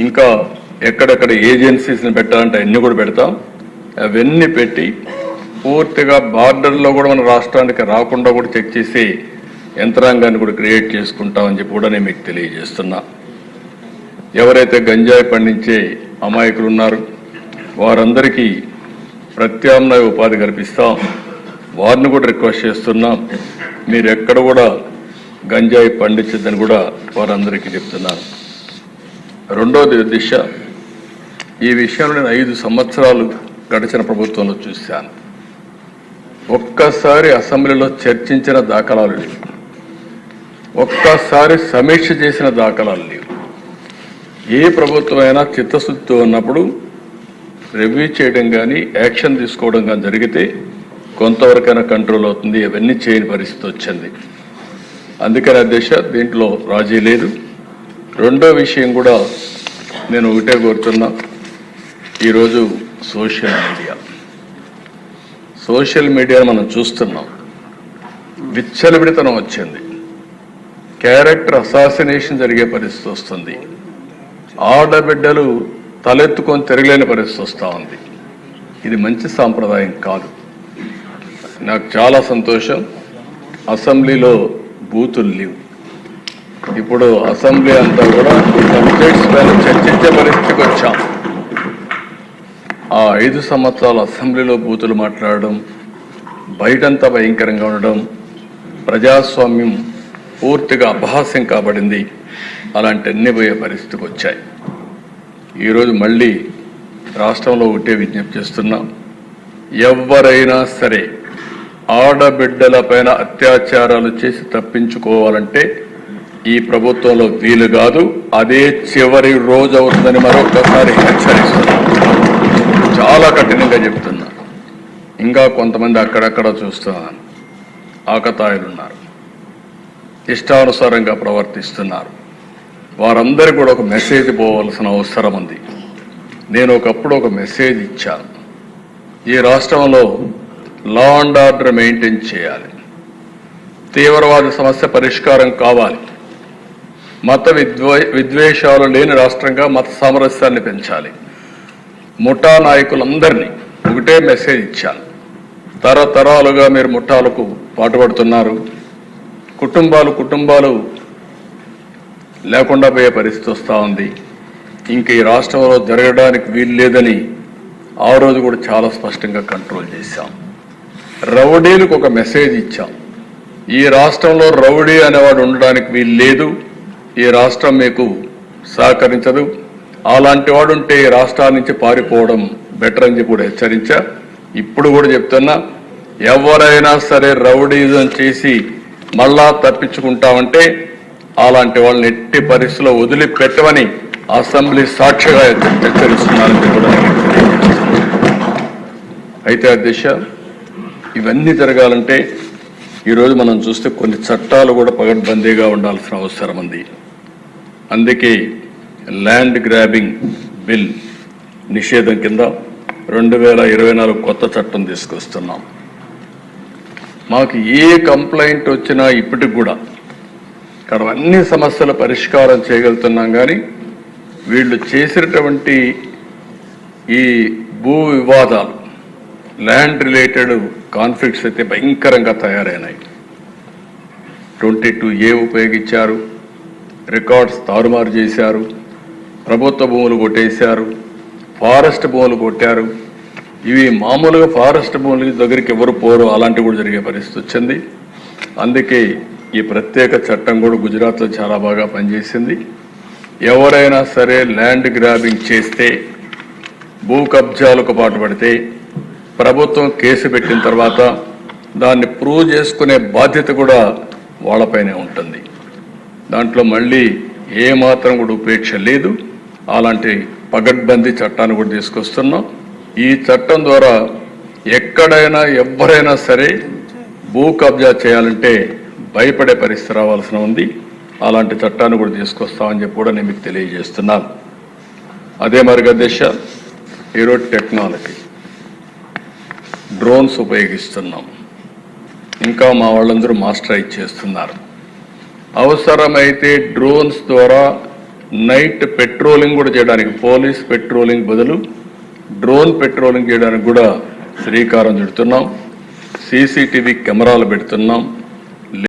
ఇంకా ఎక్కడెక్కడ ఏజెన్సీస్ని పెట్టాలంటే అన్ని కూడా పెడతాం. అవన్నీ పెట్టి పూర్తిగా బార్డర్లో కూడా మన రాష్ట్రానికి రాకుండా కూడా చెక్ చేసి యంత్రాంగాన్ని కూడా క్రియేట్ చేసుకుంటామని చెప్పి కూడా నేను మీకు తెలియజేస్తున్నా. ఎవరైతే గంజాయి పండించే అమాయకులు ఉన్నారో వారందరికీ ప్రత్యామ్నాయ ఉపాధి కల్పిస్తాం. వారిని కూడా రిక్వెస్ట్ చేస్తున్నాం, మీరు ఎక్కడ కూడా గంజాయి పండించద్దని కూడా వారందరికీ చెప్తున్నాను. రెండోది దిశ, ఈ విషయంలో నేను 5 సంవత్సరాలు గడిచిన ప్రభుత్వంలో చూశాను. ఒక్కసారి అసెంబ్లీలో చర్చించిన దాఖలాలు లేవు, ఒక్కసారి సమీక్ష చేసిన దాఖలాలు లేవు. ఏ ప్రభుత్వమైనా చిత్తశుద్ధితో ఉన్నప్పుడు రివ్యూ చేయడం కానీ యాక్షన్ తీసుకోవడం కానీ జరిగితే కొంతవరకైనా కంట్రోల్ అవుతుంది. అవన్నీ చేయని పరిస్థితి వచ్చింది. అందుకని అధ్యక్ష, దీంట్లో రాజీ లేదు. రెండో విషయం కూడా నేను ఒకటే కోరుతున్నా, ఈరోజు సోషల్ మీడియాను మనం చూస్తున్నాం. విచ్చలవిడితనం వచ్చింది, క్యారెక్టర్ అసాసినేషన్ జరిగే పరిస్థితి వస్తుంది, ఆడబిడ్డలు తలెత్తుకొని తిరగలేని పరిస్థితి వస్తూ ఉంది. ఇది మంచి సాంప్రదాయం కాదు. నాకు చాలా సంతోషం, అసెంబ్లీలో బూతులు లేవు. ఇప్పుడు అసెంబ్లీ అంతా కూడా సబ్జెక్ట్స్ పైన చర్చించే పరిస్థితికి వచ్చాం. ఆ 5 సంవత్సరాల అసెంబ్లీలో బూతులు మాట్లాడడం, బయటంతా భయంకరంగా ఉండడం, ప్రజాస్వామ్యం పూర్తిగా అపహాస్యం కాబడింది. అలాంటి అన్ని పోయే పరిస్థితికి వచ్చాయి. ఈరోజు మళ్ళీ రాష్ట్రంలో ఒకటే విజ్ఞప్తి చేస్తున్నాం, ఎవరైనా సరే ఆడబిడ్డల పైన అత్యాచారాలు చేసి తప్పించుకోవాలంటే ఈ ప్రభుత్వంలో వీలు కాదు. అదే చివరి రోజు అవుతుందని మరొకసారి హెచ్చరిస్తున్నా, చాలా కఠినంగా చెప్తున్నా. ఇంకా కొంతమంది అక్కడక్కడ చూస్తున్నాను, ఆకతాయిలు ఉన్నారు, ఇష్టానుసారంగా ప్రవర్తిస్తున్నారు. వారందరికీ కూడా ఒక మెసేజ్ పోవాల్సిన అవసరం ఉంది. నేను ఒకప్పుడు ఒక మెసేజ్ ఇచ్చాను, ఈ రాష్ట్రంలో లా అండ్ ఆర్డర్ మెయింటైన్ చేయాలి, తీవ్రవాద సమస్య పరిష్కారం కావాలి, మత విద్వేషాలు లేని రాష్ట్రంగా మత సామరస్యాన్ని పెంచాలి. ముఠా నాయకులందరినీ ఒకటే మెసేజ్ ఇచ్చాను, తరతరాలుగా మీరు ముఠాలకు పాటుపడుతున్నారు, కుటుంబాలు లేకుండా పోయే పరిస్థితి వస్తూ ఉంది. ఇంక ఈ రాష్ట్రంలో జరగడానికి వీలు లేదని ఆ రోజు కూడా చాలా స్పష్టంగా కంట్రోల్ చేశాం. రౌడీలకు ఒక మెసేజ్ ఇచ్చాం, ఈ రాష్ట్రంలో రౌడీ అనేవాడు ఉండడానికి వీలు లేదు, ఈ రాష్ట్రం మీకు సహకరించదు, అలాంటి వాడు ఉంటే ఈ రాష్ట్రాల నుంచి పారిపోవడం బెటర్ అని చెప్పి కూడా హెచ్చరించా. ఇప్పుడు కూడా చెప్తున్నా, ఎవరైనా సరే రౌడీజం చేసి మళ్ళా తప్పించుకుంటామంటే అలాంటి వాళ్ళని ఎట్టి పరిస్థితుల్లో వదిలిపెట్టమని అసెంబ్లీ సాక్షిగా హెచ్చరిస్తున్నారని కూడా. అయితే అధ్యక్ష, ఇవన్నీ జరగాలంటే ఈరోజు మనం చూస్తే కొన్ని చట్టాలు కూడా పగడ్బందీగా ఉండాల్సిన అవసరం ఉంది. అందుకే ల్యాండ్ గ్రాబింగ్ బిల్ నిషేధం కింద 2024 కొత్త చట్టం తీసుకొస్తున్నాం. మాకు ఏ కంప్లైంట్ వచ్చినా ఇప్పటికి కూడా ఇక్కడ అన్ని సమస్యల పరిష్కారం చేయగలుగుతున్నాం. కానీ వీళ్ళు చేసినటువంటి ఈ భూ వివాదాలు, ల్యాండ్ రిలేటెడ్ కాన్ఫ్లిక్ట్స్ అయితే భయంకరంగా తయారైనాయి. 22A ఉపయోగించారు, రికార్డ్స్ తారుమారు చేశారు, ప్రభుత్వ భూములు కొట్టేశారు, ఫారెస్ట్ భూములు కొట్టారు. ఇవి మామూలుగా ఫారెస్ట్ భూముల దగ్గరికి ఎవరు పోరు, అలాంటివి కూడా జరిగే పరిస్థితి వచ్చింది. అందుకే ఈ ప్రత్యేక చట్టం కూడా గుజరాత్లో చాలా బాగా పనిచేసింది. ఎవరైనా సరే ల్యాండ్ గ్రాబింగ్ చేస్తే, భూ కబ్జాలకు పాటుపడితే ప్రభుత్వం కేసు పెట్టిన తర్వాత దాన్ని ప్రూవ్ చేసుకునే బాధ్యత కూడా వాళ్ళపైనే ఉంటుంది. దాంట్లో మళ్ళీ ఏమాత్రం కూడా ఉపేక్ష లేదు. అలాంటి పగడ్బందీ చట్టాన్ని కూడా తీసుకొస్తున్నాం. ఈ చట్టం ద్వారా ఎక్కడైనా ఎవరైనా సరే భూ కబ్జా చేయాలంటే భయపడే పరిస్థితి రావాల్సిన ఉంది. అలాంటి చట్టాన్ని కూడా తీసుకొస్తామని చెప్పి కూడా నేను మీకు తెలియజేస్తున్నాను. అదే మరిగా దిశ, ఈరోజు టెక్నాలజీ, డ్రోన్స్ ఉపయోగిస్తున్నాం. ఇంకా మా వాళ్ళందరూ మాస్టరైజ్ చేస్తున్నారు. అవసరమైతే డ్రోన్స్ ద్వారా నైట్ పెట్రోలింగ్ కూడా చేయడానికి, పోలీస్ పెట్రోలింగ్ బదులు డ్రోన్ పెట్రోలింగ్ చేయడానికి కూడా శ్రీకారం చుడుతున్నాం. సీసీటీవీ కెమెరాలు పెడుతున్నాం.